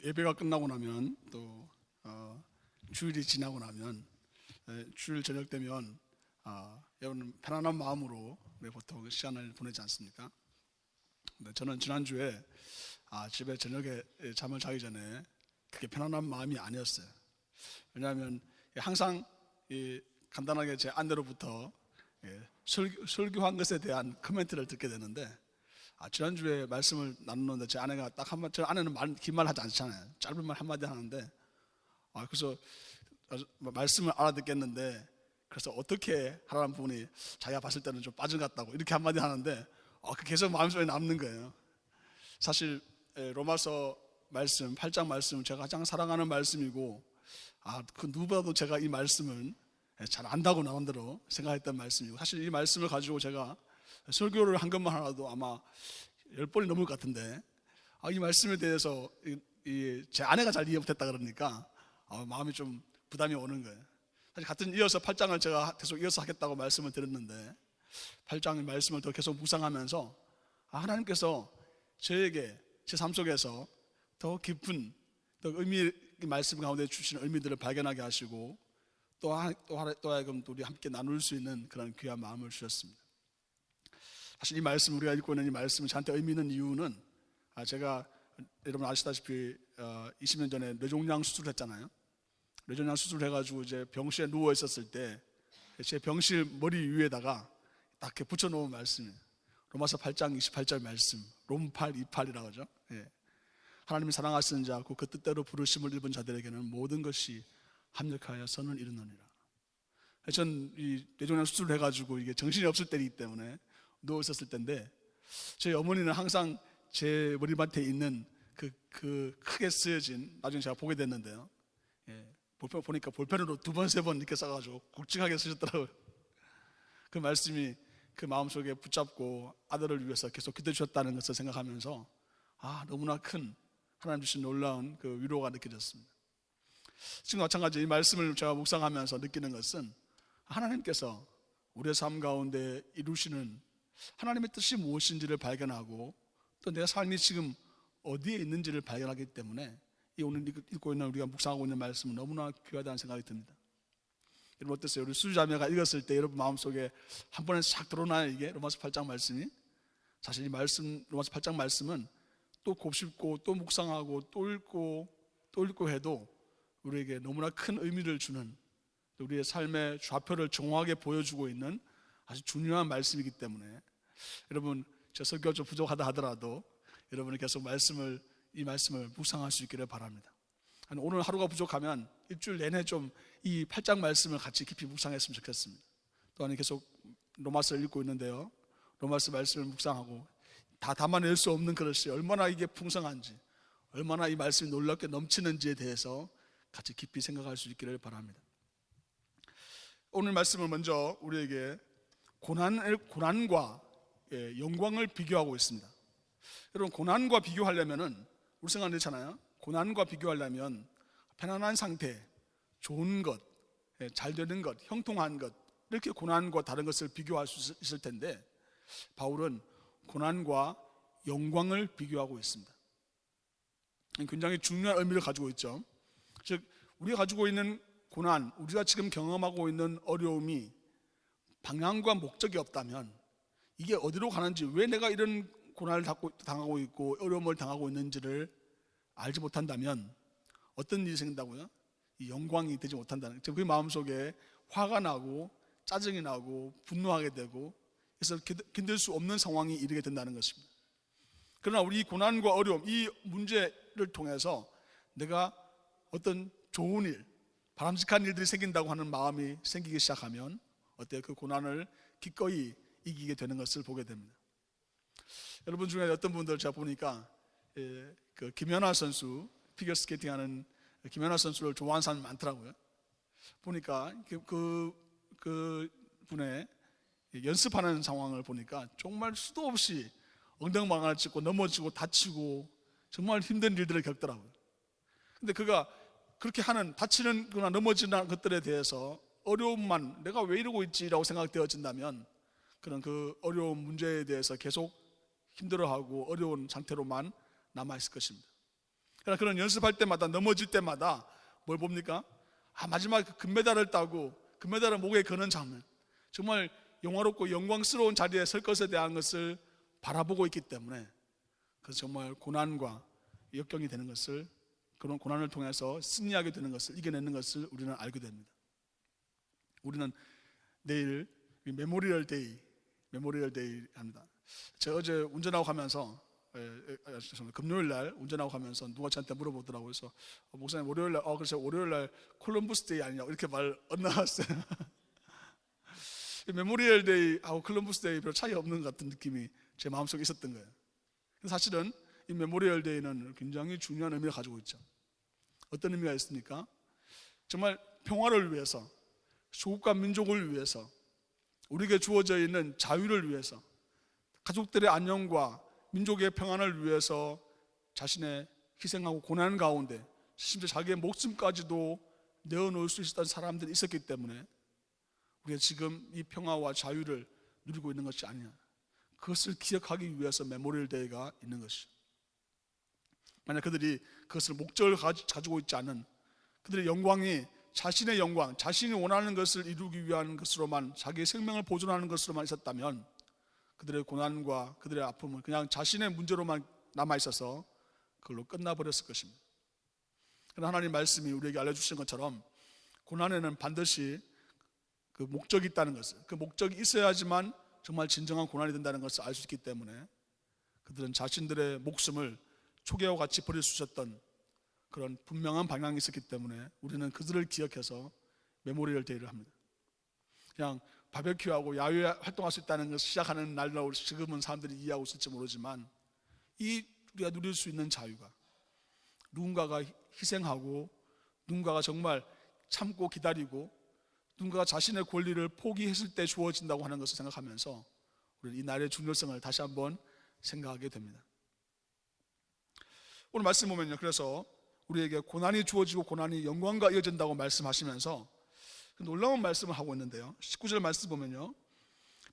예배가 끝나고 나면 또 주일이 지나고 나면 주일 저녁 되면 여러분 편안한 마음으로 우리 보통 시간을 보내지 않습니까? 근데 저는 지난주에 집에 저녁에 잠을 자기 전에 그게 편안한 마음이 아니었어요. 왜냐하면 항상 간단하게 제 아내로부터 설교한 것에 대한 코멘트를 듣게 되는데, 지난주에 말씀을 나누는데 제 아내가 딱 한마디, 제 아내는 긴 말 하지 않잖아요. 짧은 말 한마디 하는데, 그래서 말씀을 알아듣겠는데, 그래서 어떻게 하라는 분이 자기가 봤을 때는 좀 빠진 것 같다고 이렇게 한마디 하는데, 그 계속 마음속에 남는 거예요. 사실 로마서 말씀 8장 말씀은 제가 가장 사랑하는 말씀이고, 그 누구보다도 제가 이 말씀을 잘 안다고 나름대로 생각했던 말씀이고, 사실 이 말씀을 가지고 제가 설교를 한 것만 하나도 아마 10번이 넘을 것 같은데, 이 말씀에 대해서 제 아내가 잘 이해 못했다 그러니까 마음이 좀 부담이 오는 거예요. 사실 같은 이어서 8장을 제가 계속 이어서 하겠다고 말씀을 드렸는데, 8장의 말씀을 더 계속 묵상하면서 하나님께서 저에게 제 삶 속에서 더 깊은, 더 의미 말씀 가운데 주시는 의미들을 발견하게 하시고, 또 하여금 우리 함께 나눌 수 있는 그런 귀한 마음을 주셨습니다. 사실 이 말씀, 우리가 읽고 있는 이 말씀이 저한테 의미 있는 이유는, 제가 여러분 아시다시피 20년 전에 뇌종양 수술을 했잖아요. 뇌종양 수술을 해가지고 이제 병실에 누워 있었을 때 제 병실 머리 위에다가 딱 이렇게 붙여놓은 말씀이에요. 로마서 8장 28절 말씀, 롬8 28이라고 하죠. 하나님이 사랑하시는 자, 그 뜻대로 부르심을 입은 자들에게는 모든 것이 합력하여 선을 이루느니라. 전 이 뇌종양 수술을 해가지고 이게 정신이 없을 때이기 때문에 누워 있었을 때인데, 저희 어머니는 항상 제 머리맡에 있는 그 크게 쓰여진, 나중에 제가 보게 됐는데요, 볼펜 보니까 볼펜으로 2번 3번 이렇게 써가지고 굵직하게 쓰셨더라고요. 그 말씀이 그 마음속에 붙잡고 아들을 위해서 계속 기도해 주셨다는 것을 생각하면서 너무나 큰 하나님 주신 놀라운 그 위로가 느껴졌습니다. 지금 마찬가지 이 말씀을 제가 묵상하면서 느끼는 것은, 하나님께서 우리의 삶 가운데 이루시는 하나님의 뜻이 무엇인지를 발견하고, 또 내 삶이 지금 어디에 있는지를 발견하기 때문에 이 오늘 읽고 있는, 우리가 묵상하고 있는 말씀은 너무나 귀하다는 생각이 듭니다. 여러분 어땠어요? 우리 수주자매가 읽었을 때 여러분 마음속에 한 번에 싹 드러나요? 이게 로마서 8장 말씀이. 사실 이 말씀, 로마서 8장 말씀은 또 곱씹고 또 묵상하고 또 읽고 해도 우리에게 너무나 큰 의미를 주는, 우리의 삶의 좌표를 정확하게 보여주고 있는 아주 중요한 말씀이기 때문에, 여러분 저 설교가 좀 부족하다 하더라도 여러분이 계속 이 말씀을 묵상할 수 있기를 바랍니다. 오늘 하루가 부족하면 일주일 내내 좀 이 8장 말씀을 같이 깊이 묵상했으면 좋겠습니다. 또한 계속 로마서를 읽고 있는데요, 로마서 말씀을 묵상하고 다 담아낼 수 없는 그릇이 얼마나 이게 풍성한지, 얼마나 이 말씀이 놀랍게 넘치는지에 대해서 같이 깊이 생각할 수 있기를 바랍니다. 오늘 말씀을 먼저 우리에게 고난과 영광을 비교하고 있습니다. 여러분 고난과 비교하려면은, 우리 생각 그렇잖아요. 고난과 비교하려면 편안한 상태, 좋은 것, 잘 되는 것, 형통한 것, 이렇게 고난과 다른 것을 비교할 수 있을 텐데, 바울은 고난과 영광을 비교하고 있습니다. 굉장히 중요한 의미를 가지고 있죠. 즉 우리가 가지고 있는 고난, 우리가 지금 경험하고 있는 어려움이 방향과 목적이 없다면, 이게 어디로 가는지, 왜 내가 이런 고난을 당하고 있고 어려움을 당하고 있는지를 알지 못한다면 어떤 일이 생긴다고요? 이 영광이 되지 못한다는, 그 마음속에 화가 나고 짜증이 나고 분노하게 되고, 그래서 견딜 수 없는 상황이 이르게 된다는 것입니다. 그러나 우리 고난과 어려움, 이 문제를 통해서 내가 어떤 좋은 일, 바람직한 일들이 생긴다고 하는 마음이 생기기 시작하면 어때요? 그 고난을 기꺼이 이기게 되는 것을 보게 됩니다. 여러분 중에 어떤 분들 제가 보니까 그 김연아 선수, 피겨스케이팅 하는 김연아 선수를 좋아하는 사람이 많더라고요. 보니까 그 분의 연습하는 상황을 보니까 정말 수도 없이 엉덩방아를 찍고 넘어지고 다치고 정말 힘든 일들을 겪더라고요. 근데 그가 그렇게 하는, 다치는 거나 넘어지는 것들에 대해서 어려움만, 내가 왜 이러고 있지라고 생각되어진다면 그런 그 어려운 문제에 대해서 계속 힘들어하고 어려운 상태로만 남아있을 것입니다. 그러나 그런 연습할 때마다, 넘어질 때마다 뭘 봅니까? 마지막에 그 금메달을 따고 금메달을 목에 거는 장면, 정말 영화롭고 영광스러운 자리에 설 것에 대한 것을 바라보고 있기 때문에, 그래서 정말 고난과 역경이 되는 것을, 그런 고난을 통해서 승리하게 되는 것을, 이겨내는 것을 우리는 알게 됩니다. 우리는 내일 메모리얼 데이 합니다. 제가 어제 운전하고 가면서, 금요일 날 운전하고 가면서 누가 저한테 물어보더라고요. 그래서 목사님 월요일 날, 그래서 월요일 날 콜럼버스 데이 아니냐고 이렇게 말 엇나왔어요. 메모리얼 데이하고 콜럼버스 데이 별 차이 없는 것 같은 느낌이 제 마음속에 있었던 거예요. 사실은 이 메모리얼 데이는 굉장히 중요한 의미를 가지고 있죠. 어떤 의미가 있습니까? 정말 평화를 위해서, 조국과 민족을 위해서, 우리에게 주어져 있는 자유를 위해서, 가족들의 안녕과 민족의 평안을 위해서 자신의 희생하고 고난 가운데 심지어 자기의 목숨까지도 내어놓을 수 있었던 사람들이 있었기 때문에 우리가 지금 이 평화와 자유를 누리고 있는 것이 아니냐, 그것을 기억하기 위해서 메모리얼 데이가 있는 것이죠. 만약 그들이 그것을 목적을 가지고 있지 않은, 그들의 영광이 자신의 영광, 자신이 원하는 것을 이루기 위한 것으로만, 자기의 생명을 보존하는 것으로만 있었다면 그들의 고난과 그들의 아픔은 그냥 자신의 문제로만 남아있어서 그걸로 끝나버렸을 것입니다. 그러나 하나님 말씀이 우리에게 알려주신 것처럼 고난에는 반드시 그 목적이 있다는 것을, 그 목적이 있어야지만 정말 진정한 고난이 된다는 것을 알 수 있기 때문에 그들은 자신들의 목숨을 초계와 같이 버릴 수 있었던 그런 분명한 방향이 있었기 때문에 우리는 그들을 기억해서 메모리얼 데이를 합니다. 그냥 바베큐하고 야외 활동할 수 있다는 것을 시작하는 날로 지금은 사람들이 이해하고 있을지 모르지만, 이 우리가 누릴 수 있는 자유가 누군가가 희생하고 누군가가 정말 참고 기다리고 누군가가 자신의 권리를 포기했을 때 주어진다고 하는 것을 생각하면서 우리는 이 날의 중요성을 다시 한번 생각하게 됩니다. 오늘 말씀 보면요, 그래서 우리에게 고난이 주어지고 고난이 영광과 이어진다고 말씀하시면서 놀라운 말씀을 하고 있는데요, 19절 말씀 보면요,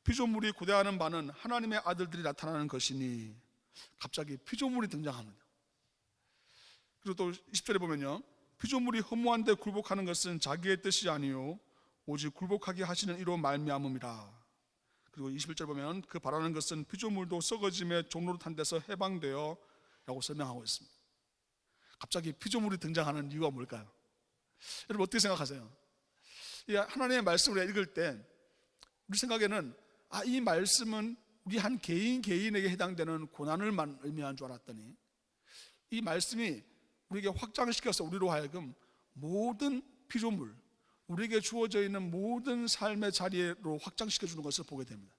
피조물이 고대하는 바는 하나님의 아들들이 나타나는 것이니, 갑자기 피조물이 등장합니다. 그리고 또 20절에 보면요, 피조물이 허무한 데 굴복하는 것은 자기의 뜻이 아니요 오직 굴복하게 하시는 이로 말미암음이라. 그리고 21절 보면 그 바라는 것은 피조물도 썩어짐의 종로로 탄 데서 해방되어 라고 설명하고 있습니다. 갑자기 피조물이 등장하는 이유가 뭘까요? 여러분 어떻게 생각하세요? 하나님의 말씀을 읽을 때 우리 생각에는 이 말씀은 우리 한 개인에게 해당되는 고난을만 의미하는 줄 알았더니, 이 말씀이 우리에게 확장시켜서 우리로 하여금 모든 피조물, 우리에게 주어져 있는 모든 삶의 자리로 확장시켜주는 것을 보게 됩니다.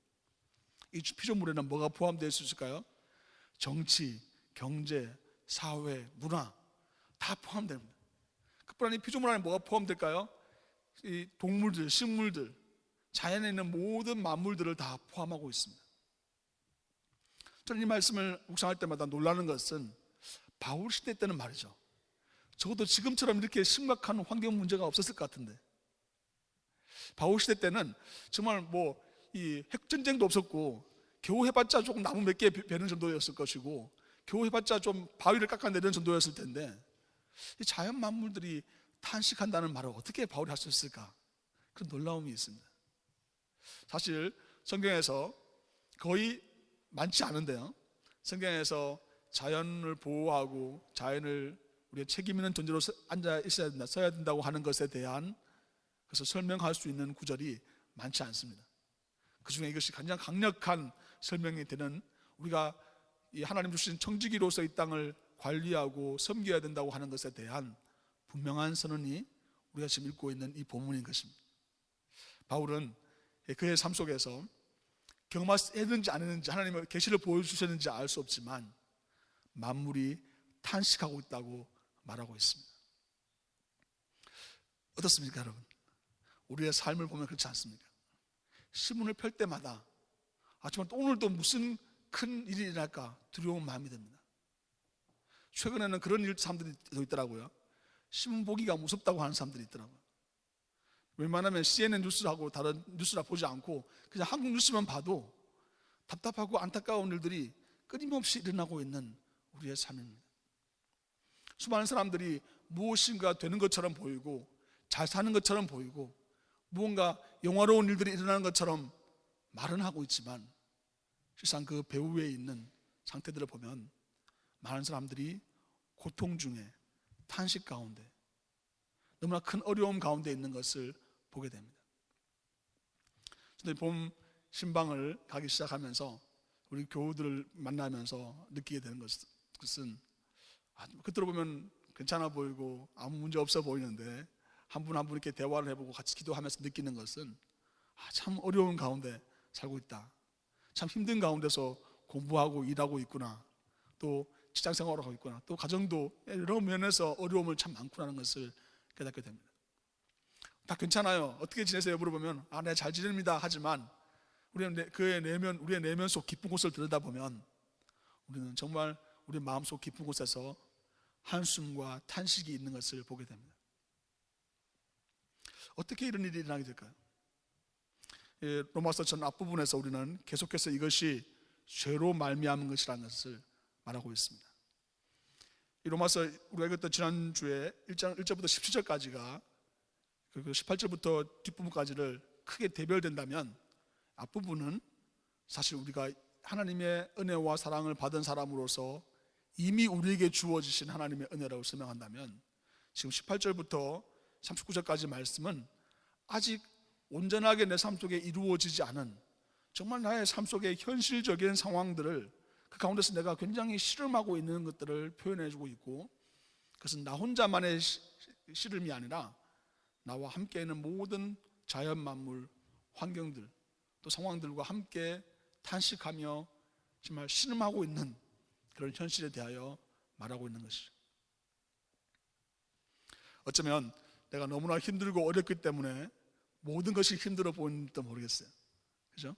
이 피조물에는 뭐가 포함되어 있을까요? 정치, 경제, 사회, 문화 다 포함됩니다. 그뿐 아니라 피조물 안에 뭐가 포함될까요? 이 동물들, 식물들, 자연에 있는 모든 만물들을 다 포함하고 있습니다. 저는 이 말씀을 묵상할 때마다 놀라는 것은 바울 시대 때는 말이죠, 적어도 지금처럼 이렇게 심각한 환경 문제가 없었을 것 같은데, 바울 시대 때는 정말 이 핵전쟁도 없었고 겨우 해봤자 조금 나무 몇 개 베는 정도였을 것이고 겨우 해봤자 좀 바위를 깎아내리는 정도였을 텐데, 이 자연 만물들이 탄식한다는 말을 어떻게 바울이 할 수 있을까? 그런 놀라움이 있습니다. 사실 성경에서 거의 많지 않은데요, 성경에서 자연을 보호하고 자연을 우리가 책임 있는 존재로 앉아 있어야 된다, 써야 된다고 하는 것에 대한 것을 설명할 수 있는 구절이 많지 않습니다. 그 중에 이것이 가장 강력한 설명이 되는, 우리가 이 하나님 주신 청지기로서 이 땅을 관리하고 섬겨야 된다고 하는 것에 대한 분명한 선언이 우리가 지금 읽고 있는 이 본문인 것입니다. 바울은 그의 삶 속에서 경험했는지 안 했는지, 하나님의 계시를 보여주셨는지 알 수 없지만 만물이 탄식하고 있다고 말하고 있습니다. 어떻습니까 여러분? 우리의 삶을 보면 그렇지 않습니까? 신문을 펼 때마다 정말 또 오늘도 무슨 큰 일이 일어날까 두려운 마음이 듭니다. 최근에는 그런 사람들이 더 있더라고요. 신문 보기가 무섭다고 하는 사람들이 있더라고요. 웬만하면 CNN 뉴스하고 다른 뉴스라 보지 않고 그냥 한국 뉴스만 봐도 답답하고 안타까운 일들이 끊임없이 일어나고 있는 우리의 삶입니다. 수많은 사람들이 무엇인가 되는 것처럼 보이고 잘 사는 것처럼 보이고 무언가 영화로운 일들이 일어나는 것처럼 말은 하고 있지만 실상 그 배후에 있는 상태들을 보면 많은 사람들이 고통 중에 탄식 가운데 너무나 큰 어려움 가운데 있는 것을 보게 됩니다. 저는 봄 신방을 가기 시작하면서 우리 교우들을 만나면서 느끼게 되는 것은 겉으로 보면 괜찮아 보이고 아무 문제 없어 보이는데 한 분 한 분 이렇게 대화를 해보고 같이 기도하면서 느끼는 것은 참 어려운 가운데 살고 있다, 참 힘든 가운데서 공부하고 일하고 있구나, 또 직장 생활을 하고 있구나, 또 가정도 여러 면에서 어려움을 참 많구나는 것을 깨닫게 됩니다. 다 괜찮아요, 어떻게 지내세요 물어보면 네 잘 지냅니다 하지만 우리의 내면 속 깊은 곳을 들여다보면 우리는 정말 우리 마음속 깊은 곳에서 한숨과 탄식이 있는 것을 보게 됩니다. 어떻게 이런 일이 일어나게 될까요? 로마서 전 앞부분에서 우리는 계속해서 이것이 죄로 말미암은 것이라는 것을 말하고 있습니다. 이 로마서 우리가 읽었던 지난주에 1절부터 17절까지가 그리고 18절부터 뒷부분까지를 크게 대별된다면 앞부분은 사실 우리가 하나님의 은혜와 사랑을 받은 사람으로서 이미 우리에게 주어지신 하나님의 은혜라고 설명한다면 지금 18절부터 39절까지 말씀은 아직 온전하게 내 삶 속에 이루어지지 않은 정말 나의 삶 속의 현실적인 상황들을 그 가운데서 내가 굉장히 씨름하고 있는 것들을 표현해주고 있고, 그것은 나 혼자만의 씨름이 아니라 나와 함께 있는 모든 자연 만물, 환경들, 또 상황들과 함께 탄식하며 정말 씨름하고 있는 그런 현실에 대하여 말하고 있는 것이죠. 어쩌면 내가 너무나 힘들고 어렵기 때문에 모든 것이 힘들어 보이는지도 모르겠어요. 그죠?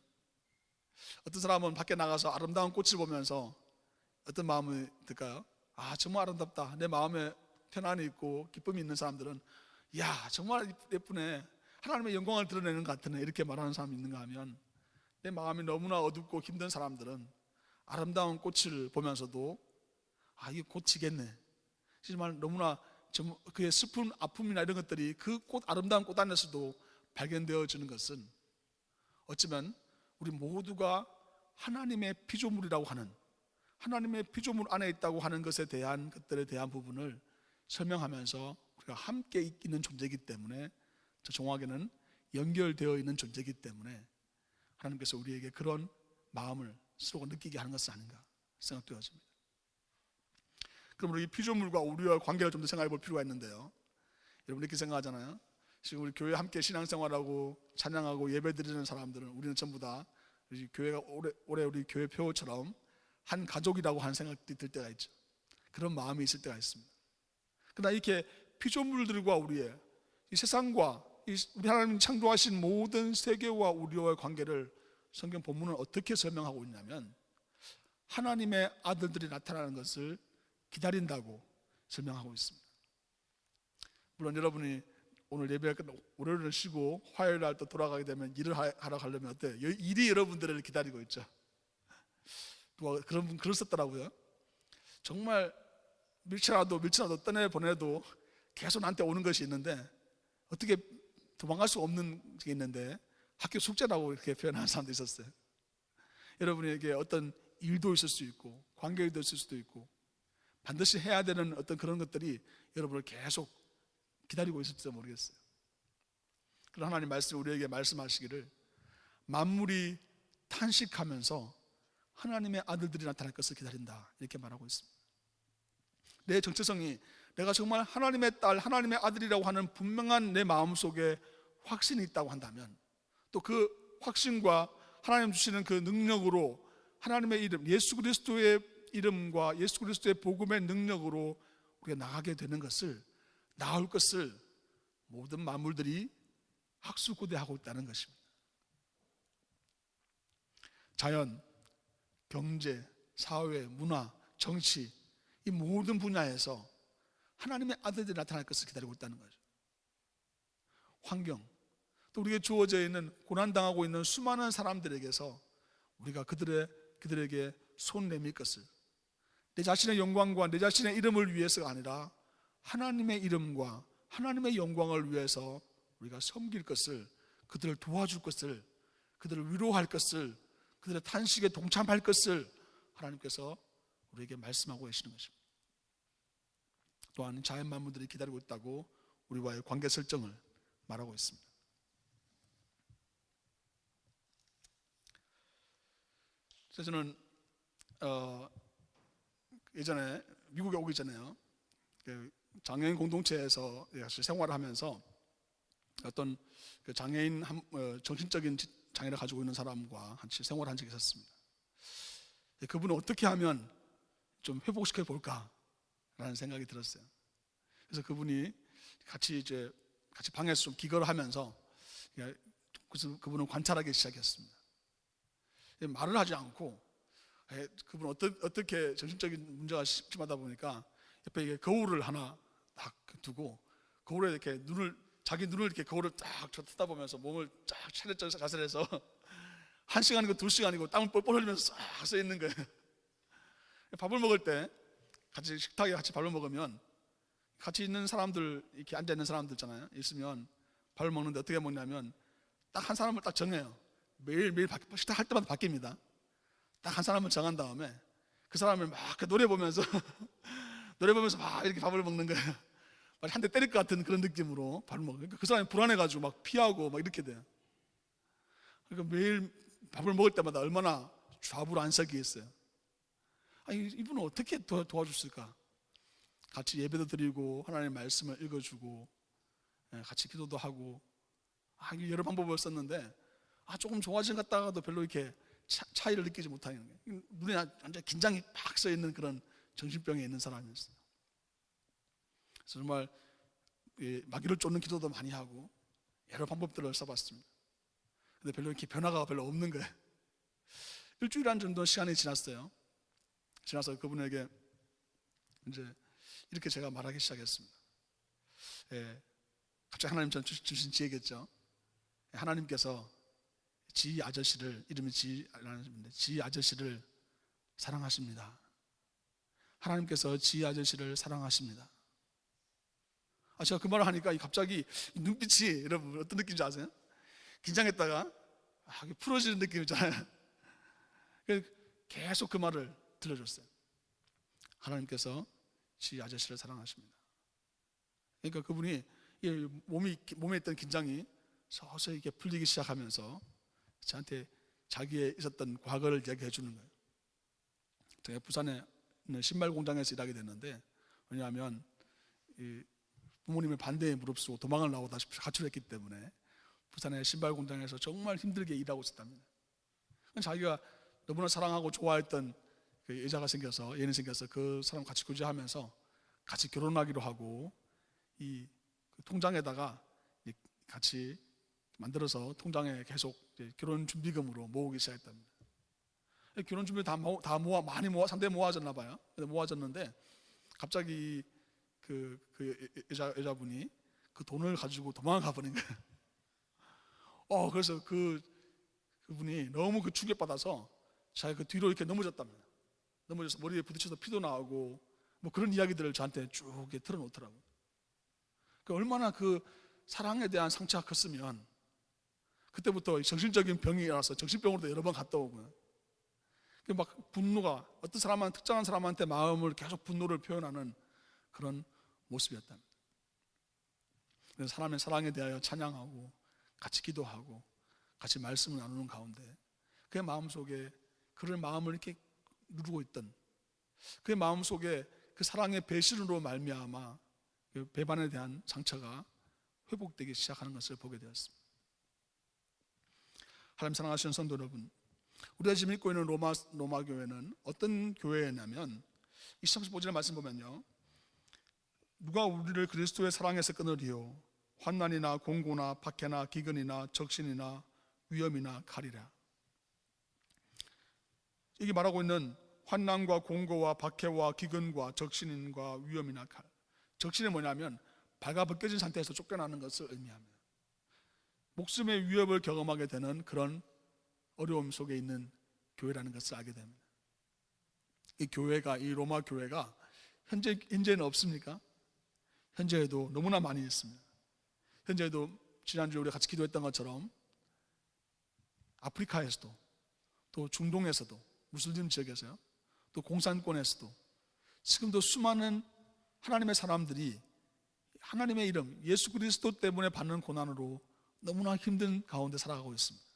어떤 사람은 밖에 나가서 아름다운 꽃을 보면서 어떤 마음이 들까요? 정말 아름답다, 내 마음에 편안이 있고 기쁨이 있는 사람들은 정말 예쁘네, 하나님의 영광을 드러내는 것 같으네, 이렇게 말하는 사람이 있는가 하면, 내 마음이 너무나 어둡고 힘든 사람들은 아름다운 꽃을 보면서도 이게 꽃이겠네, 정말 너무나 그의 슬픈 아픔이나 이런 것들이 그 아름다운 꽃 안에서도 발견되어지는 것은 어쩌면 우리 모두가 하나님의 피조물이라고 하는, 하나님의 피조물 안에 있다고 하는 것에 대한 것들에 대한 부분을 설명하면서 우리가 함께 있는 존재이기 때문에, 저 정확하게는 연결되어 있는 존재이기 때문에 하나님께서 우리에게 그런 마음을 서로 느끼게 하는 것은 아닌가 생각되어집니다. 그럼 우리 피조물과 우리와 관계를 좀 더 생각해 볼 필요가 있는데요, 여러분 이렇게 생각하잖아요. 지금 우리 교회 함께 신앙생활하고 찬양하고 예배드리는 사람들은 우리는 전부 다 우리 교회가 올해 우리 교회 표처럼 한 가족이라고 하는 생각이 들 때가 있죠. 그런 마음이 있을 때가 있습니다. 그러나 이렇게 피조물들과 우리의 이 세상과 우리 하나님 창조하신 모든 세계와 우리와의 관계를 성경 본문은 어떻게 설명하고 있냐면 하나님의 아들들이 나타나는 것을 기다린다고 설명하고 있습니다. 물론 여러분이 오늘 예배가 끝나고 월요일을 쉬고 화요일 날 또 돌아가게 되면 일을 하러 가려면 어때요? 일이 여러분들을 기다리고 있죠. 누가 그런 분 글을 썼더라고요. 정말 밀쳐나도 떠내보내도 계속 나한테 오는 것이 있는데 어떻게 도망갈 수 없는 게 있는데 학교 숙제라고 이렇게 표현하는 사람도 있었어요. 여러분에게 어떤 일도 있을 수 있고 관계도 있을 수도 있고 반드시 해야 되는 어떤 그런 것들이 여러분을 계속 기다리고 있을지도 모르겠어요. 그런 하나님 말씀 우리에게 말씀하시기를 만물이 탄식하면서 하나님의 아들들이 나타날 것을 기다린다, 이렇게 말하고 있습니다. 내 정체성이 내가 정말 하나님의 딸, 하나님의 아들이라고 하는 분명한 내 마음속에 확신이 있다고 한다면 또 그 확신과 하나님 주시는 그 능력으로 하나님의 이름, 예수 그리스도의 이름과 예수 그리스도의 복음의 능력으로 우리가 나가게 되는 것을, 나올 것을 모든 만물들이 학수고대하고 있다는 것입니다. 자연, 경제, 사회, 문화, 정치, 이 모든 분야에서 하나님의 아들들이 나타날 것을 기다리고 있다는 거죠. 환경, 또 우리에게 주어져 있는 고난당하고 있는 수많은 사람들에게서 우리가 그들에게 손 내밀 것을, 내 자신의 영광과 내 자신의 이름을 위해서가 아니라 하나님의 이름과 하나님의 영광을 위해서 우리가 섬길 것을, 그들을 도와줄 것을, 그들을 위로할 것을, 그들의 탄식에 동참할 것을 하나님께서 우리에게 말씀하고 계시는 것입니다. 또한 자연 만물들이 기다리고 있다고 우리와의 관계 설정을 말하고 있습니다. 그래서 저는 예전에 미국에 오기 전에요, 장애인 공동체에서 생활을 하면서 어떤 장애인 정신적인 장애를 가지고 있는 사람과 같이 생활을 한 적이 있었습니다. 그분을 어떻게 하면 좀 회복시켜 볼까라는 생각이 들었어요. 그래서 그분이 같이 방에서 좀 기거를 하면서 그래서 그분을 관찰하기 시작했습니다. 말을 하지 않고 그분 어떻게 정신적인 문제가 심하다 보니까 옆에 이게 거울을 하나 딱 두고 거울에 이렇게 자기 눈을 이렇게 거울을 딱 쳐다보면서 몸을 쫙 차렷 자세를 해서 1시간이고 2시간이고 땀을 뻘뻘 흘리면서 싹 서 있는 거예요. 밥을 먹을 때 같이 식탁에 같이 밥을 먹으면 같이 있는 사람들, 이렇게 앉아 있는 사람들 있잖아요. 있으면 밥을 먹는데 어떻게 먹냐면 딱 한 사람을 딱 정해요. 매일 식탁 할 때마다 바뀝니다. 딱 한 사람을 정한 다음에 그 사람을 막 노래 보면서 막 이렇게 밥을 먹는 거예요. 한 대 때릴 것 같은 그런 느낌으로 밥을 먹어요. 그러니까 그 사람이 불안해가지고 막 피하고 막 이렇게 돼요. 그러니까 매일 밥을 먹을 때마다 얼마나 좌불안석이었어요. 아니, 이분은 어떻게 도와줬을까? 같이 예배도 드리고 하나님의 말씀을 읽어주고 같이 기도도 하고 여러 방법을 썼는데 조금 좋아진 것 같다가도 별로 이렇게 차이를 느끼지 못하는 거예요. 눈에 완전 긴장이 팍 서 있는 그런 정신병에 있는 사람이었어요. 그래서 정말 마귀를 쫓는 기도도 많이 하고 여러 방법들을 써봤습니다. 근데 별로 이렇게 변화가 별로 없는 거예요. 일주일 한 정도 시간이 지났어요. 지나서 그분에게 이제 이렇게 제가 말하기 시작했습니다. 갑자기 하나님 전 주신 지혜겠죠. 하나님께서 지 아저씨를, 이름이 지 아저씨를 사랑하십니다. 하나님께서 지 아저씨를 사랑하십니다. 제가 그 말을 하니까 갑자기 눈빛이, 여러분 어떤 느낌인지 아세요? 긴장했다가 풀어지는 느낌이잖아요. 계속 그 말을 들려줬어요. 하나님께서 지 아저씨를 사랑하십니다. 그러니까 그분이 몸에 있던 긴장이 서서히 이렇게 풀리기 시작하면서 저한테 자기의 있었던 과거를 이야기해 주는 거예요. 제가 부산에 있는 신발 공장에서 일하게 됐는데, 왜냐하면 부모님의 반대에 무릅쓰고 도망을 나오다시피 가출했기 때문에 부산의 신발 공장에서 정말 힘들게 일하고 있었답니다. 자기가 너무나 사랑하고 좋아했던 그 여자가 생겨서, 얘는 생겨서 그 사람 같이 교제하면서 같이 결혼하기로 하고 이 통장에다가 같이 만들어서 통장에 계속 결혼 준비금으로 모으기 시작했답니다. 결혼 준비 다 많이 상당히 모아졌나 봐요. 모아졌는데 갑자기 그 여자분이 그 돈을 가지고 도망가 버린 거예요. 그래서 그분이 너무 그 충격받아서 자기 그 뒤로 이렇게 넘어졌답니다. 넘어져서 머리에 부딪혀서 피도 나오고 뭐 그런 이야기들을 저한테 쭉 틀어놓더라고요. 얼마나 그 사랑에 대한 상처가 컸으면 그때부터 정신적인 병이 일어나서 정신병으로도 여러 번 갔다 오고요. 막 분노가 어떤 사람한테, 특정한 사람한테 마음을 계속 분노를 표현하는 그런 모습이었답니다. 그래서 사람의 사랑에 대하여 찬양하고 같이 기도하고 같이 말씀을 나누는 가운데 그의 마음속에 그런 마음을 이렇게 누르고 있던 그의 마음속에 그 사랑의 배신으로 말미암아 그 배반에 대한 상처가 회복되기 시작하는 것을 보게 되었습니다. 하나님 사랑하시는 성도 여러분, 우리가 지금 읽고 있는 로마 교회는 어떤 교회냐면 이 35절의 말씀 보면요, 누가 우리를 그리스도의 사랑에서 끊으리요, 환난이나 공고나 박해나 기근이나 적신이나 위험이나 칼이라. 이게 말하고 있는 환난과 공고와 박해와 기근과 적신과 위험이나 칼, 적신이 뭐냐면 발가벗겨진 상태에서 쫓겨나는 것을 의미합니다. 목숨의 위협을 경험하게 되는 그런 어려움 속에 있는 교회라는 것을 알게 됩니다. 이 교회가, 이 로마 교회가 현재는 없습니까? 현재에도 너무나 많이 있습니다. 현재에도 지난주에 우리가 같이 기도했던 것처럼 아프리카에서도, 또 중동에서도, 무슬림 지역에서요, 또 공산권에서도 지금도 수많은 하나님의 사람들이 하나님의 이름 예수 그리스도 때문에 받는 고난으로 너무나 힘든 가운데 살아가고 있습니다.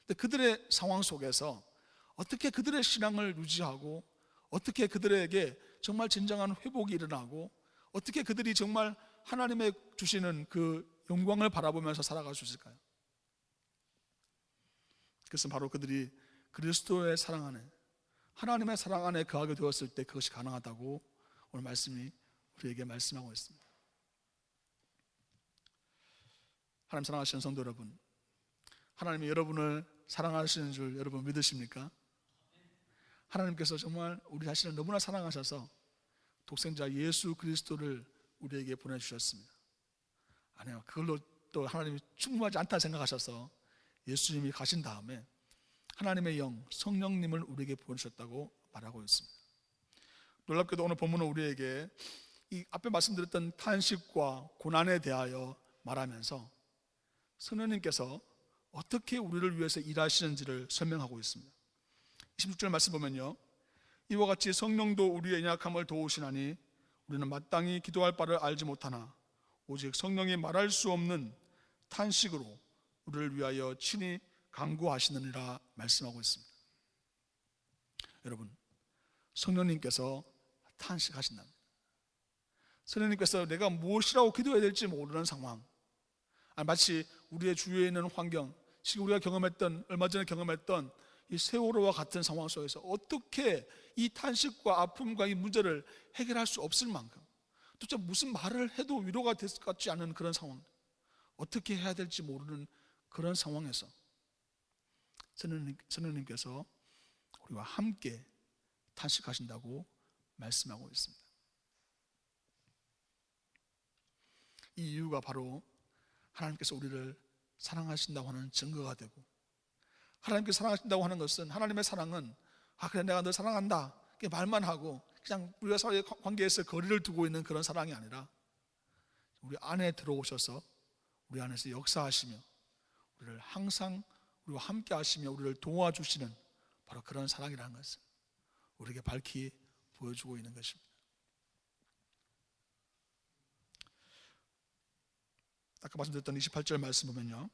근데 그들의 상황 속에서 어떻게 그들의 신앙을 유지하고, 어떻게 그들에게 정말 진정한 회복이 일어나고, 어떻게 그들이 정말 하나님의 주시는 그 영광을 바라보면서 살아갈 수 있을까요? 그것은 바로 그들이 그리스도의 사랑 안에, 하나님의 사랑 안에 거하게 되었을 때 그것이 가능하다고 오늘 말씀이 우리에게 말씀하고 있습니다. 하나님 사랑하시는 성도 여러분, 하나님이 여러분을 사랑하시는 줄 여러분 믿으십니까? 하나님께서 정말 우리 자신을 너무나 사랑하셔서 독생자 예수 그리스도를 우리에게 보내주셨습니다. 아니요, 그걸로 또 하나님이 충분하지 않다 생각하셔서 예수님이 가신 다음에 하나님의 영 성령님을 우리에게 보내주셨다고 말하고 있습니다. 놀랍게도 오늘 본문은 우리에게 이 앞에 말씀드렸던 탄식과 고난에 대하여 말하면서 성령님께서 어떻게 우리를 위해서 일하시는지를 설명하고 있습니다. 26절 말씀 보면요, 이와 같이 성령도 우리의 연약함을 도우시나니 우리는 마땅히 기도할 바를 알지 못하나 오직 성령이 말할 수 없는 탄식으로 우리를 위하여 친히 간구하시느니라 말씀하고 있습니다. 여러분, 성령님께서 탄식하신답니다. 성령님께서 내가 무엇이라고 기도해야 될지 모르는 상황, 마치 우리의 주위에 있는 환경, 지금 우리가 경험했던, 얼마 전에 경험했던 이 세월호와 같은 상황 속에서 어떻게 이 탄식과 아픔과 이 문제를 해결할 수 없을 만큼, 도대체 무슨 말을 해도 위로가 될 것 같지 않은 그런 상황, 어떻게 해야 될지 모르는 그런 상황에서 성령님께서 우리와 함께 탄식하신다고 말씀하고 있습니다. 이 이유가 바로 하나님께서 우리를 사랑하신다고 하는 증거가 되고, 하나님께서 사랑하신다고 하는 것은, 하나님의 사랑은 그래 내가 널 사랑한다 말만 하고 그냥 우리가 사회 관계에서 거리를 두고 있는 그런 사랑이 아니라 우리 안에 들어오셔서 우리 안에서 역사하시며 우리를 항상 우리와 함께 하시며 우리를 도와주시는 바로 그런 사랑이라는 것을 우리에게 밝히 보여주고 있는 것입니다. 아까 말씀드렸던 28절 말씀 보면요,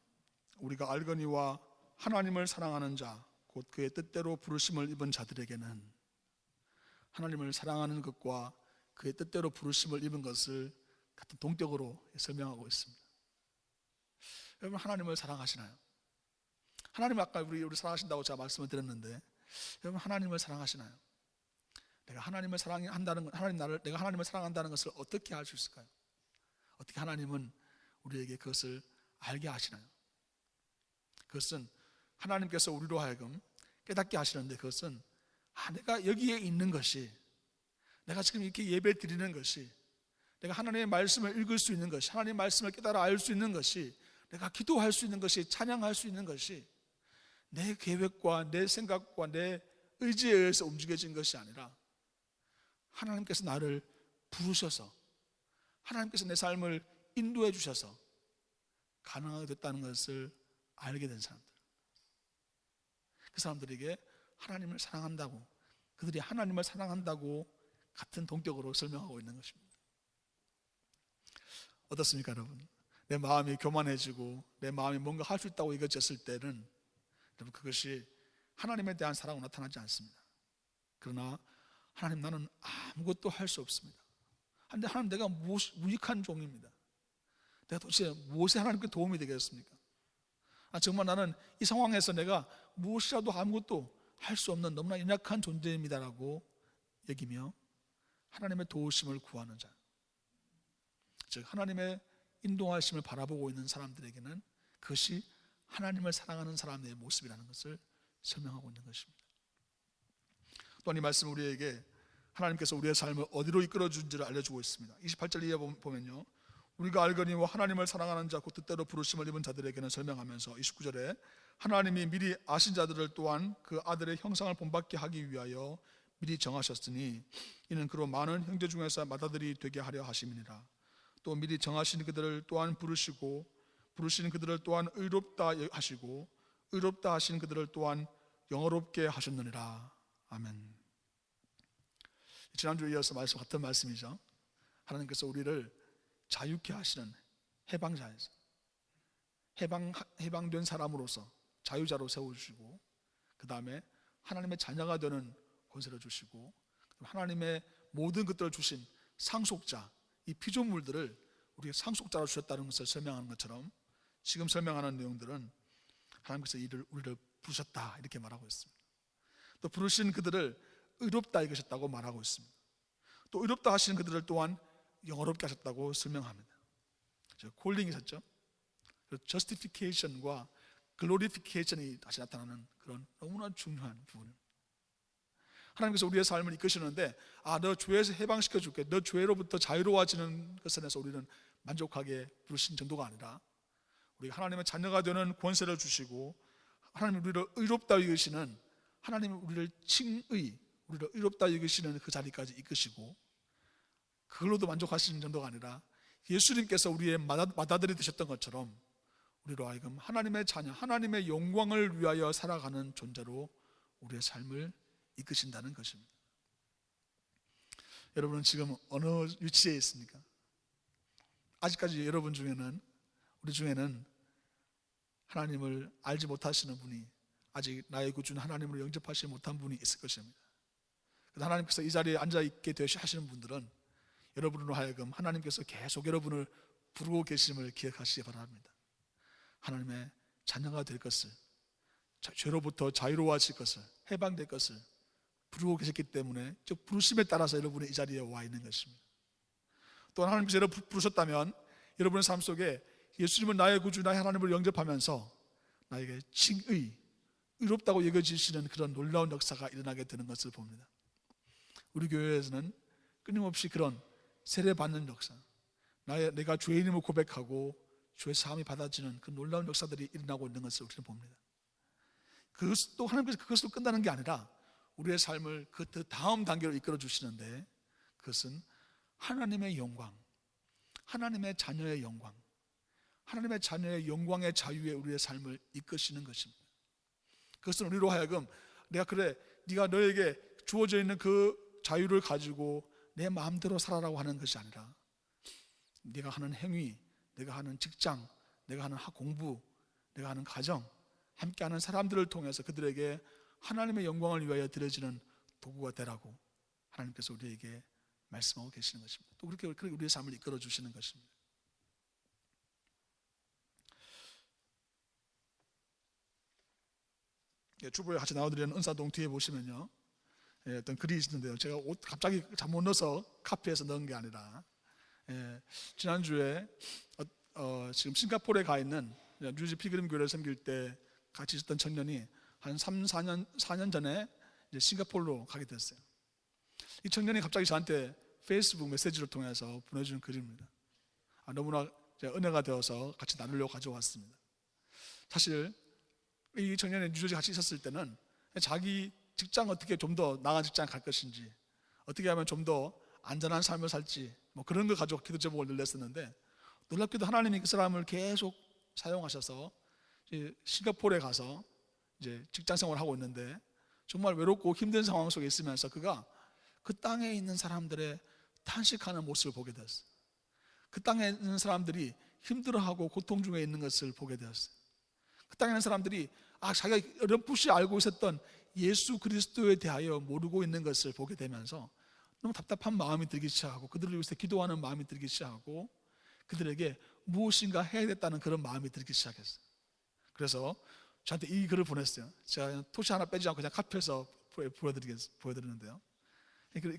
우리가 알거니와 하나님을 사랑하는 자 곧 그의 뜻대로 부르심을 입은 자들에게는, 하나님을 사랑하는 것과 그의 뜻대로 부르심을 입은 것을 같은 동격으로 설명하고 있습니다. 여러분, 하나님을 사랑하시나요? 하나님 아까 우리 사랑하신다고 제가 말씀을 드렸는데, 여러분 하나님을 사랑하시나요? 내가 하나님을 사랑한다는 것, 내가 하나님을 사랑한다는 것을 어떻게 알 수 있을까요? 어떻게 하나님은 우리에게 그것을 알게 하시나요? 그것은 하나님께서 우리로 하여금 깨닫게 하시는데, 그것은 내가 여기에 있는 것이, 내가 지금 이렇게 예배 드리는 것이, 내가 하나님의 말씀을 읽을 수 있는 것이, 하나님의 말씀을 깨달아 알 수 있는 것이, 내가 기도할 수 있는 것이, 찬양할 수 있는 것이 내 계획과 내 생각과 내 의지에 의해서 움직여진 것이 아니라 하나님께서 나를 부르셔서, 하나님께서 내 삶을 인도해 주셔서 가능하게 됐다는 것을 알게 된 사람들, 그 사람들에게 하나님을 사랑한다고, 그들이 하나님을 사랑한다고 같은 동격으로 설명하고 있는 것입니다. 어떻습니까 여러분? 내 마음이 교만해지고 내 마음이 뭔가 할 수 있다고 여겨졌을 때는 여러분, 그것이 하나님에 대한 사랑으로 나타나지 않습니다. 그러나 하나님, 나는 아무것도 할 수 없습니다. 근데 하나님, 내가 무익한 종입니다. 내가 도대체 무엇에 하나님께 도움이 되겠습니까? 정말 나는 이 상황에서 내가 무엇이라도 아무것도 할 수 없는 너무나 연약한 존재입니다라고 여기며 하나님의 도우심을 구하는 자, 즉 하나님의 인도하심을 바라보고 있는 사람들에게는 그것이 하나님을 사랑하는 사람의 모습이라는 것을 설명하고 있는 것입니다. 또한 이 말씀은 우리에게 하나님께서 우리의 삶을 어디로 이끌어 준지를 알려주고 있습니다. 28절 이하에 보면요, 우리가 알거니와 하나님을 사랑하는 자 곧 뜻대로 부르심을 입은 자들에게는 설명하면서 29절에 하나님이 미리 아신 자들을 또한 그 아들의 형상을 본받게 하기 위하여 미리 정하셨으니 이는 그로 많은 형제 중에서 맏아들이 되게 하려 하심이니라. 또 미리 정하신 그들을 또한 부르시고 부르신 그들을 또한 의롭다 하시고 의롭다 하신 그들을 또한 영어롭게 하셨느니라. 아멘. 지난주에 이어서 같은 말씀이죠. 하나님께서 우리를 자유케 하시는 해방자에서 해방된 사람으로서 자유자로 세워주시고, 그 다음에 하나님의 자녀가 되는 권세를 주시고, 하나님의 모든 것들을 주신 상속자, 이 피조물들을 우리의 상속자로 주셨다는 것을 설명하는 것처럼 지금 설명하는 내용들은 하나님께서 우리를 부르셨다 이렇게 말하고 있습니다. 또 부르신 그들을 의롭다 여기셨다고 말하고 있습니다. 또 의롭다 하신 그들을 또한 영어롭게 하셨다고 설명합니다. 콜링이셨죠. justification과 glorification이 다시 나타나는 그런 너무나 중요한 부분입니다. 하나님께서 우리의 삶을 이끄시는데, 너 죄에서 해방시켜 줄게, 너 죄로부터 자유로워지는 것에 대해서 우리는 만족하게 부르신 정도가 아니라, 우리가 하나님의 자녀가 되는 권세를 주시고 하나님 우리를 의롭다 여기시는, 하나님 우리를 칭의, 우리를 의롭다 여기시는 그 자리까지 이끄시고, 그걸로도 만족하시는 정도가 아니라 예수님께서 우리의 맏아들이 되셨던 것처럼 우리로 하여금 하나님의 자녀, 하나님의 영광을 위하여 살아가는 존재로 우리의 삶을 이끄신다는 것입니다. 여러분은 지금 어느 위치에 있습니까? 아직까지 여러분 중에는, 우리 중에는 하나님을 알지 못하시는 분이, 아직 나의 구주 하나님을 영접하지 못한 분이 있을 것입니다. 하나님께서 이 자리에 앉아있게 하시는 분들은 여러분으로 하여금 하나님께서 계속 여러분을 부르고 계심을 기억하시기 바랍니다. 하나님의 자녀가 될 것을, 죄로부터 자유로워질 것을, 해방될 것을 부르고 계셨기 때문에 즉 부르심에 따라서 여러분이 이 자리에 와 있는 것입니다. 또 하나님께서 여러분을 부르셨다면 여러분의 삶 속에 예수님은 나의 구주, 나의 하나님을 영접하면서 나에게 칭의, 의롭다고 여겨지시는 그런 놀라운 역사가 일어나게 되는 것을 봅니다. 우리 교회에서는 끊임없이 그런 세례받는 역사, 내가 죄인임을 고백하고 죄 사함이 받아지는 그 놀라운 역사들이 일어나고 있는 것을 우리는 봅니다. 또 하나님께서 그것으로 끝나는 게 아니라 우리의 삶을 그 다음 단계로 이끌어 주시는데, 그것은 하나님의 영광, 하나님의 자녀의 영광, 하나님의 자녀의 영광의 자유에 우리의 삶을 이끄시는 것입니다. 그것은 우리로 하여금 네가 너에게 주어져 있는 그 자유를 가지고 내 마음대로 살아라고 하는 것이 아니라, 네가 하는 행위, 내가 하는 직장, 내가 하는 공부, 내가 하는 가정, 함께하는 사람들을 통해서 그들에게 하나님의 영광을 위하여 드려지는 도구가 되라고 하나님께서 우리에게 말씀하고 계시는 것입니다. 또 그렇게 우리의 삶을 이끌어 주시는 것입니다. 주보에 같이 나와드리는 은사동 뒤에 보시면요, 어떤 글이 있는데요, 제가 옷 갑자기 잘못 넣어서 카피해서 넣은 게 아니라, 지난주에 지금 싱가포르에 가 있는 뉴지 피그림 교회를 섬길 때 같이 있었던 청년이 한 4년 전에 이제 싱가포르로 가게 됐어요. 이 청년이 갑자기 저한테 페이스북 메시지를 통해서 보내준 글입니다. 너무나 은혜가 되어서 같이 나누려고 가져왔습니다. 사실 이 청년이 뉴저지 같이 있었을 때는 자기 직장 어떻게 좀 더 나은 직장 갈 것인지, 어떻게 하면 좀 더 안전한 삶을 살지, 그런 걸 가지고 기도 제목을 늘렸었는데, 놀랍게도 하나님이 그 사람을 계속 사용하셔서 싱가포르에 가서 이제 직장 생활을 하고 있는데, 정말 외롭고 힘든 상황 속에 있으면서 그가 그 땅에 있는 사람들의 탄식하는 모습을 보게 되었어요. 그 땅에 있는 사람들이 힘들어하고 고통 중에 있는 것을 보게 되었어요. 그 땅에 있는 사람들이 자기가 어렴풋이 알고 있었던 예수 그리스도에 대하여 모르고 있는 것을 보게 되면서 너무 답답한 마음이 들기 시작하고, 그들을 위해서 기도하는 마음이 들기 시작하고, 그들에게 무엇인가 해야겠다는 그런 마음이 들기 시작했어요. 그래서 저한테 이 글을 보냈어요. 제가 토시 하나 빼지 않고 그냥 카피해서 보여드리는데요,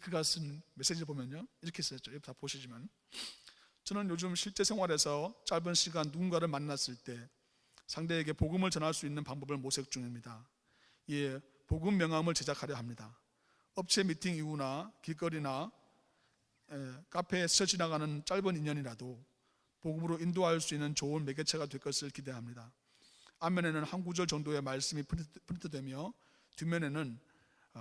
그가 쓴 메시지를 보면요, 이렇게 썼죠. 여기 다 보시지만, 저는 요즘 실제 생활에서 짧은 시간 누군가를 만났을 때 상대에게 복음을 전할 수 있는 방법을 모색 중입니다. 복음 명함을 제작하려 합니다. 업체 미팅 이후나 길거리나 카페에 스쳐 지나가는 짧은 인연이라도 복음으로 인도할 수 있는 좋은 매개체가 될 것을 기대합니다. 앞면에는 한 구절 정도의 말씀이 프린트되며 뒷면에는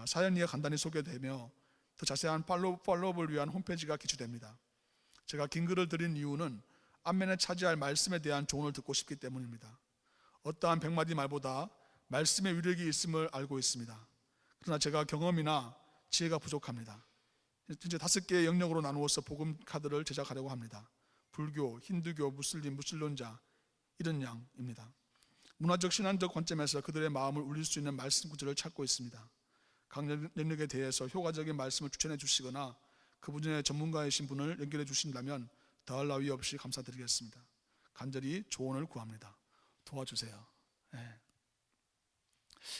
사연 이해 간단히 소개되며 더 자세한 팔로우업을 위한 홈페이지가 기초됩니다. 제가 긴 글을 드린 이유는 앞면에 차지할 말씀에 대한 조언을 듣고 싶기 때문입니다. 어떠한 100마디 말보다 말씀의 위력이 있음을 알고 있습니다. 그러나 제가 경험이나 지혜가 부족합니다. 현재 5개의 영역으로 나누어서 복음 카드를 제작하려고 합니다. 불교, 힌두교, 무슬림, 무신론자 이런 양입니다. 문화적 신앙적 관점에서 그들의 마음을 울릴 수 있는 말씀 구절을 찾고 있습니다. 각 영역에 대해서 효과적인 말씀을 추천해 주시거나 그분의 전문가이신 분을 연결해 주신다면 더할 나위 없이 감사드리겠습니다. 간절히 조언을 구합니다. 도와주세요. 네.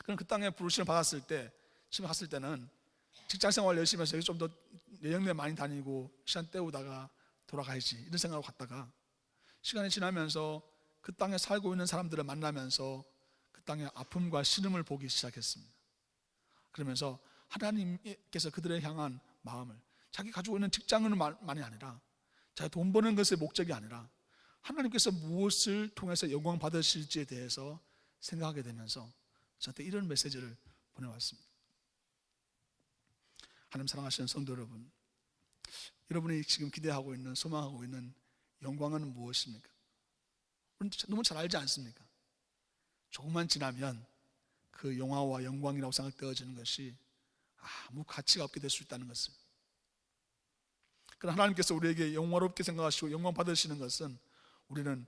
그럼 그 땅에 부르심을 받았을 때, 지금 갔을 때는 직장생활 열심히 해서 좀 더 여행대 많이 다니고 시간 때우다가 돌아가야지 이런 생각으로 갔다가 시간이 지나면서 그 땅에 살고 있는 사람들을 만나면서 그 땅의 아픔과 신음을 보기 시작했습니다. 그러면서 하나님께서 그들을 향한 마음을, 자기 가지고 있는 직장은 만이 아니라 자기 돈 버는 것의 목적이 아니라 하나님께서 무엇을 통해서 영광 받으실지에 대해서 생각하게 되면서 저한테 이런 메시지를 보내왔습니다. 하나님 사랑하시는 성도 여러분, 여러분이 지금 기대하고 있는, 소망하고 있는 영광은 무엇입니까? 너무 잘 알지 않습니까? 조금만 지나면 그 영화와 영광이라고 생각되어지는 것이 아무 가치가 없게 될 수 있다는 것을. 그러나 하나님께서 우리에게 영화롭게 생각하시고 영광 받으시는 것은 우리는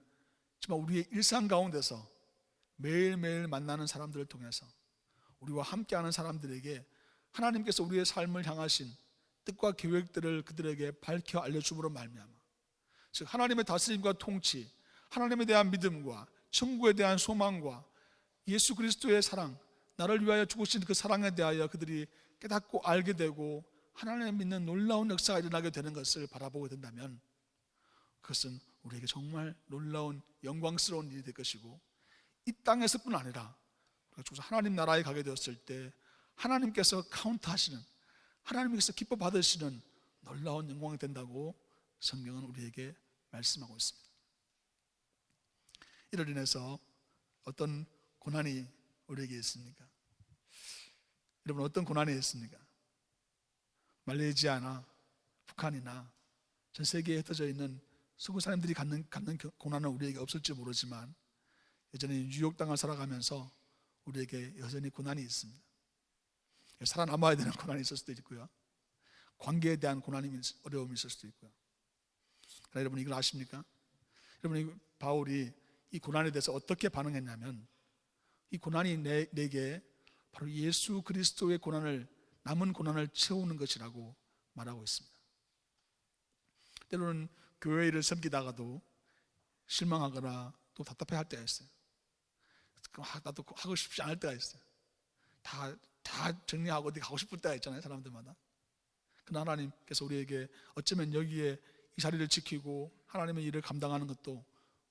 정말 우리의 일상 가운데서 매일매일 만나는 사람들을 통해서 우리와 함께하는 사람들에게 하나님께서 우리의 삶을 향하신 뜻과 계획들을 그들에게 밝혀 알려줌으로 말미암아, 즉 하나님의 다스림과 통치, 하나님에 대한 믿음과 천국에 대한 소망과 예수 그리스도의 사랑, 나를 위하여 죽으신 그 사랑에 대하여 그들이 깨닫고 알게 되고 하나님을 믿는 놀라운 역사가 일어나게 되는 것을 바라보게 된다면 그것은 우리에게 정말 놀라운 영광스러운 일이 될 것이고, 이 땅에서뿐 아니라 우리가 죽어서 하나님 나라에 가게 되었을 때 하나님께서 카운트하시는, 하나님께서 기뻐 받으시는 놀라운 영광이 된다고 성경은 우리에게 말씀하고 있습니다. 이를 인해서 어떤 고난이 우리에게 있습니까? 여러분, 어떤 고난이 있습니까? 말레이시아나 북한이나 전 세계에 흩어져 있는 수구 사람들이 갖는 고난은 우리에게 없을지 모르지만 여전히 유혹당을 살아가면서 우리에게 여전히 고난이 있습니다. 살아남아야 되는 고난이 있을 수도 있고요, 관계에 대한 어려움이 있을 수도 있고요. 그러나 여러분, 이걸 아십니까? 여러분, 바울이 이 고난에 대해서 어떻게 반응했냐면, 이 고난이 내게 바로 예수 그리스도의 남은 고난을 채우는 것이라고 말하고 있습니다. 때로는 교회 일을 섬기다가도 실망하거나 또 답답해할 때가 있어요. 나도 하고 싶지 않을 때가 있어요. 다 정리하고 어디 가고 싶을 때가 있잖아요, 사람들마다. 그러나 하나님께서 우리에게 어쩌면 여기에 이 자리를 지키고 하나님의 일을 감당하는 것도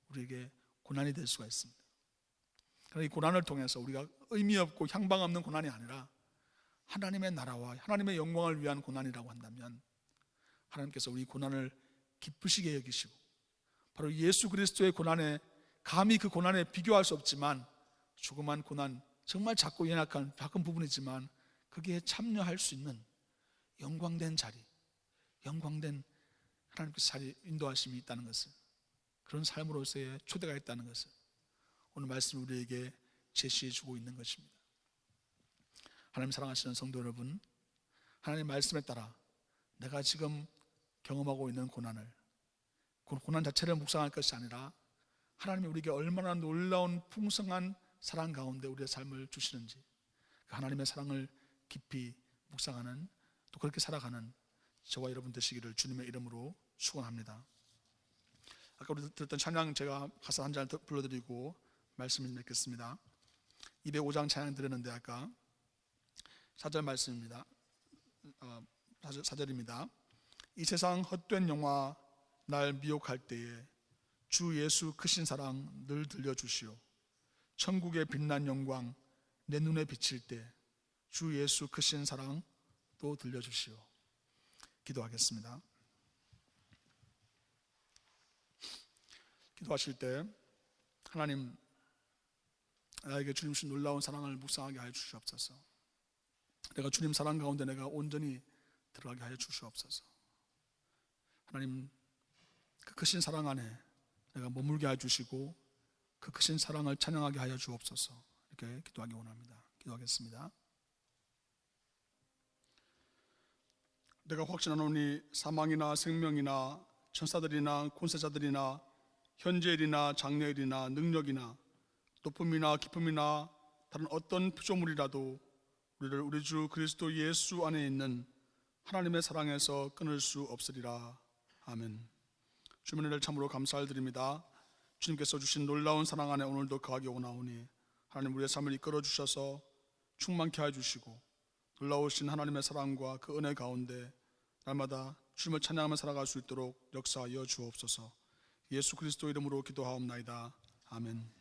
우리에게 고난이 될 수가 있습니다. 그러나 이 고난을 통해서 우리가 의미 없고 향방 없는 고난이 아니라 하나님의 나라와 하나님의 영광을 위한 고난이라고 한다면 하나님께서 우리 고난을 기쁘시게 여기시고, 바로 예수 그리스도의 고난에, 감히 그 고난에 비교할 수 없지만 조그만 고난, 정말 작고 연약한 작은 부분이지만 거기에 참여할 수 있는 영광된 자리, 영광된 하나님께서 자리 인도하심이 있다는 것을, 그런 삶으로서의 초대가 있다는 것을 오늘 말씀이 우리에게 제시해 주고 있는 것입니다. 하나님 사랑하시는 성도 여러분, 하나님의 말씀에 따라 내가 지금 경험하고 있는 고난 자체를 묵상할 것이 아니라 하나님이 우리에게 얼마나 놀라운 풍성한 사랑 가운데 우리의 삶을 주시는지, 그 하나님의 사랑을 깊이 묵상하는, 또 그렇게 살아가는 저와 여러분 되시기를 주님의 이름으로 축원합니다. 아까 우리 들었던 찬양 제가 가사 한 절 불러드리고 말씀을 맺겠습니다. 205장 찬양 드렸는데 아까 4절 말씀입니다. 4절입니다. 이 세상 헛된 영화 날 미혹할 때에 주 예수 크신 사랑 늘 들려주시오. 천국의 빛난 영광 내 눈에 비칠 때 주 예수 크신 사랑 또 들려주시오. 기도하겠습니다. 기도하실 때 하나님, 나에게 주님 주신 놀라운 사랑을 묵상하게 하여 주시옵소서. 내가 주님 사랑 가운데 내가 온전히 들어가게 하여 주시옵소서. 하나님, 그 크신 사랑 안에 내가 머물게 하여 주시고 그 크신 사랑을 찬양하게 하여 주옵소서. 이렇게 기도하기 원합니다. 기도하겠습니다. 내가 확신하노니 사망이나 생명이나 천사들이나 권세자들이나 현재일이나 장래일이나 능력이나 높음이나 깊음이나 다른 어떤 피조물이라도 우리를 우리 주 그리스도 예수 안에 있는 하나님의 사랑에서 끊을 수 없으리라. 아멘. 주님의 은혜를 참으로 감사드립니다. 주님께서 주신 놀라운 사랑 안에 오늘도 거하기 원하오니 하나님 우리의 삶을 이끌어 주셔서 충만케 하여 주시고 놀라우신 하나님의 사랑과 그 은혜 가운데 날마다 주님을 찬양하며 살아갈 수 있도록 역사하여 주옵소서. 예수 그리스도 이름으로 기도하옵나이다. 아멘.